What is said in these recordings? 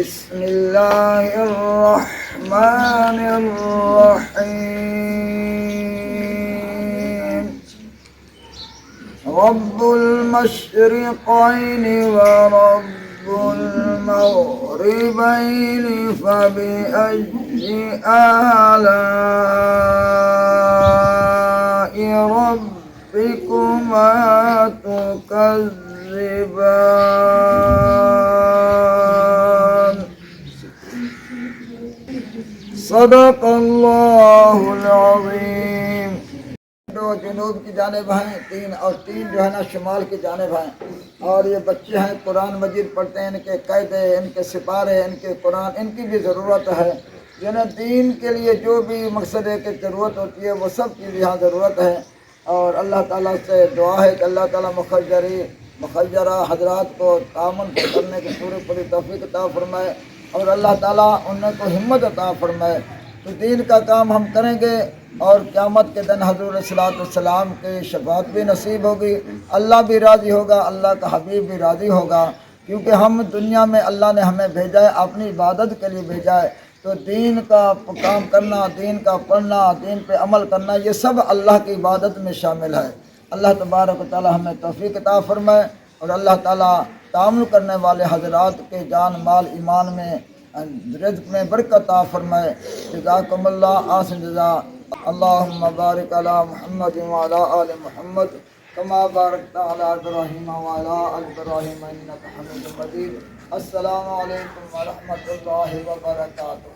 بسم الله الرحمن الرحيم رب المشرقين ورب المغربين فبأي آلاء ربكما تكذبان صدق اللہ العظیم. دو جنوب کی جانب ہیں، تین جو ہے نا شمال کی جانب ہیں، اور یہ بچے ہیں قرآن مجید پڑھتے ہیں. ان کے قاعدے، ان کے سپارے، ان کے قرآن، ان کی بھی ضرورت ہے. یعنی دین کے لیے جو بھی مقصد ہے کہ ضرورت ہوتی ہے وہ سب کی یہاں ضرورت ہے. اور اللہ تعالیٰ سے دعا ہے کہ اللہ تعالیٰ مخجرہ حضرات کو تعاون کرنے کی پوری توفیق عطا فرمائے، اور اللہ تعالیٰ ان کو ہمت عطا فرمائے. تو دین کا کام ہم کریں گے، اور قیامت کے دن حضور صلی اللہ علیہ وسلم کی شفاعت بھی نصیب ہوگی. اللہ بھی راضی ہوگا، اللہ کا حبیب بھی راضی ہوگا، کیونکہ ہم دنیا میں اللہ نے ہمیں بھیجا ہے، اپنی عبادت کے لیے بھیجا ہے. تو دین کا کام کرنا، دین کا پڑھنا، دین پہ عمل کرنا، یہ سب اللہ کی عبادت میں شامل ہے. اللہ تبارک و تعالی ہمیں توفیق عطا فرمائے، اور اللہ تعالی تعامل کرنے والے حضرات کے جان مال ایمان میں رزق میں برکت عطا فرمائے. جزاکم اللہ احسن جزا. اللہم بارک علی محمد وعلی آل محمد کما بارکت علی ابراہیم وعلی آل ابراہیم انک حمید مجید. السلام علیکم ورحمۃ اللہ وبرکاتہ.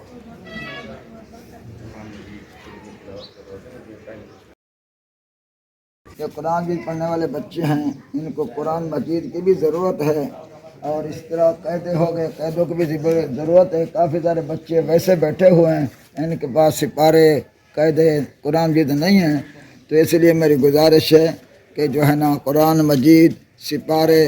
کہ قرآن مجید پڑھنے والے بچے ہیں، ان کو قرآن مجید کی بھی ضرورت ہے، اور اس طرح قاعدے ہو گئے، قاعدوں کی بھی ضرورت ہے. کافی سارے بچے ویسے بیٹھے ہوئے ہیں، ان کے پاس سپارے قاعدے قرآن مجید نہیں ہیں. تو اس لیے میری گزارش ہے کہ جو ہے نا قرآن مجید، سپارے،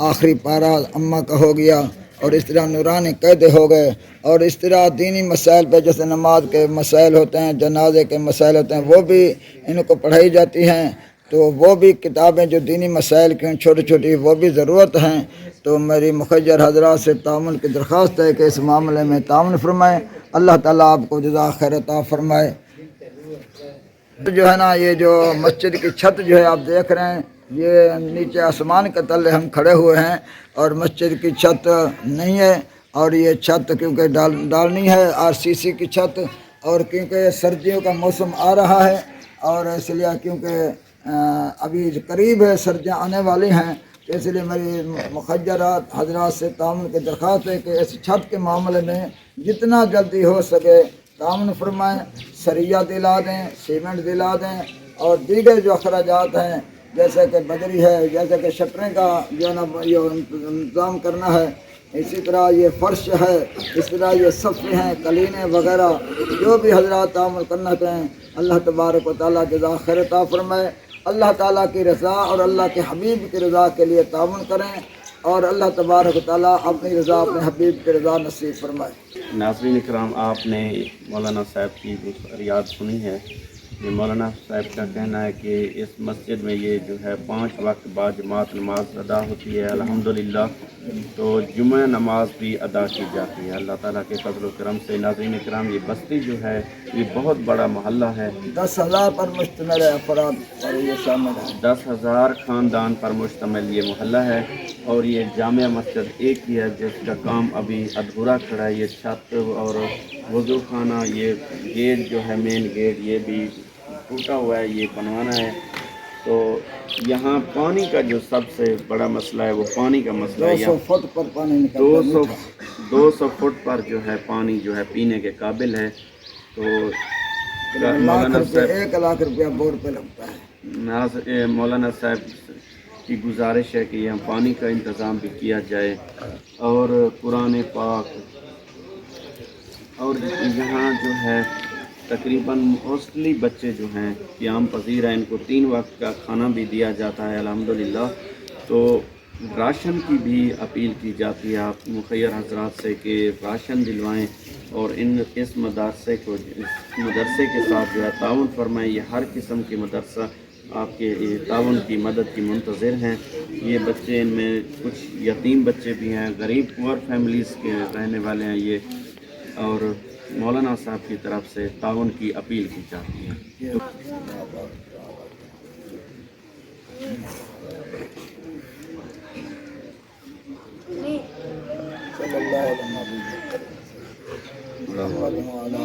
آخری پارہ اماں کا ہو گیا، اور اس طرح نورانی قاعدے ہو گئے، اور اس طرح دینی مسائل پہ جیسے نماز کے مسائل ہوتے ہیں، جنازے کے مسائل ہوتے ہیں، وہ بھی ان کو پڑھائی جاتی ہیں. تو وہ بھی کتابیں جو دینی مسائل کی چھوٹی چھوٹی وہ بھی ضرورت ہیں. تو میری مخیر حضرات سے تعاون کی درخواست ہے کہ اس معاملے میں تعاون فرمائیں. اللہ تعالیٰ آپ کو جزا خیر عطا فرمائے. جو ہے نا یہ جو مسجد کی چھت جو ہے آپ دیکھ رہے ہیں، یہ نیچے آسمان کے تلے ہم کھڑے ہوئے ہیں، اور مسجد کی چھت نہیں ہے. اور یہ چھت کیونکہ ڈالنی ہے RCC کی چھت، اور کیونکہ سردیوں کا موسم آ رہا ہے، اور اس لیے کیونکہ ابھی قریب ہے سردیاں آنے والی ہیں، اس لیے میری مخجرات حضرات سے تعاون کی درخواست ہے کہ اس چھت کے معاملے میں جتنا جلدی ہو سکے تعاون فرمائیں. سریہ دلا دیں، سیمنٹ دلا دیں، اور دیگر جو اخراجات ہیں جیسے کہ بدری ہے، جیسے کہ شٹریں کا جو ہے نا یہ انتظام کرنا ہے، اسی طرح یہ فرش ہے، اس طرح یہ صفے ہیں، قلینیں وغیرہ، جو بھی حضرات تعاون کرنا چاہیں اللہ تبارک و تعالیٰ جزا خیر عطا فرمائے. اللہ تعالیٰ کی رضا اور اللہ کے حبیب کی رضا کے لیے تعاون کریں، اور اللہ تبارک و تعالیٰ اپنی رضا اپنے حبیب کی رضا نصیب فرمائے. ناظرین اکرام، آپ نے مولانا صاحب کی فریاد سنی ہے. یہ مولانا صاحب کا کہنا ہے کہ اس مسجد میں یہ جو ہے 5 وقت بعد جماعت نماز ادا ہوتی ہے الحمدللہ. تو جمعہ نماز بھی ادا کی جاتی ہے اللہ تعالیٰ کے فضل و کرم سے. ناظرین اکرام، یہ بستی جو ہے یہ بہت بڑا محلہ ہے. 10,000 پر مشتمل ہے افراد پر یہ شامل ہے. 10,000 خاندان پر مشتمل یہ محلہ ہے، اور یہ جامع مسجد ایک ہی ہے جس کا کام ابھی ادھورا کھڑا ہے. یہ چھت اور وضو خانہ، یہ گیٹ جو ہے مین گیٹ یہ بھی ٹوٹا ہوا ہے، یہ بنوانا ہے. تو یہاں پانی کا جو سب سے بڑا مسئلہ ہے وہ پانی کا مسئلہ ہے. 200 فٹ پر پانی نکلتا ہے. 200 فٹ پر جو ہے پانی جو ہے پینے کے قابل ہے. تو مولانا صاحب 1 لاکھ روپیہ بور پہ لگتا ہے. مولانا صاحب کی گزارش ہے کہ یہاں پانی کا انتظام بھی کیا جائے، اور قرآن پاک، اور یہاں جو ہے تقریباً موسٹلی بچے جو ہیں قیام پذیر ہیں، ان کو 3 وقت کا کھانا بھی دیا جاتا ہے الحمدللہ. تو راشن کی بھی اپیل کی جاتی ہے آپ مخیر حضرات سے کہ راشن دلوائیں، اور اس مدرسے کے ساتھ جو ہے تعاون فرمائیں. یہ ہر قسم کے مدرسہ آپ کے تعاون کی مدد کی منتظر ہیں. یہ بچے ان میں کچھ یتیم بچے بھی ہیں, غریب پور فیملیز کے رہنے والے ہیں یہ, اور مولانا صاحب کی طرف سے تعاون کی اپیل کی جاتی ہے. صلی اللہ علیہ وسلم وعلی آلہ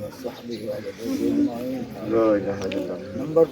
وصحبہ اجمعین. لا الہ الا اللہ. نمبر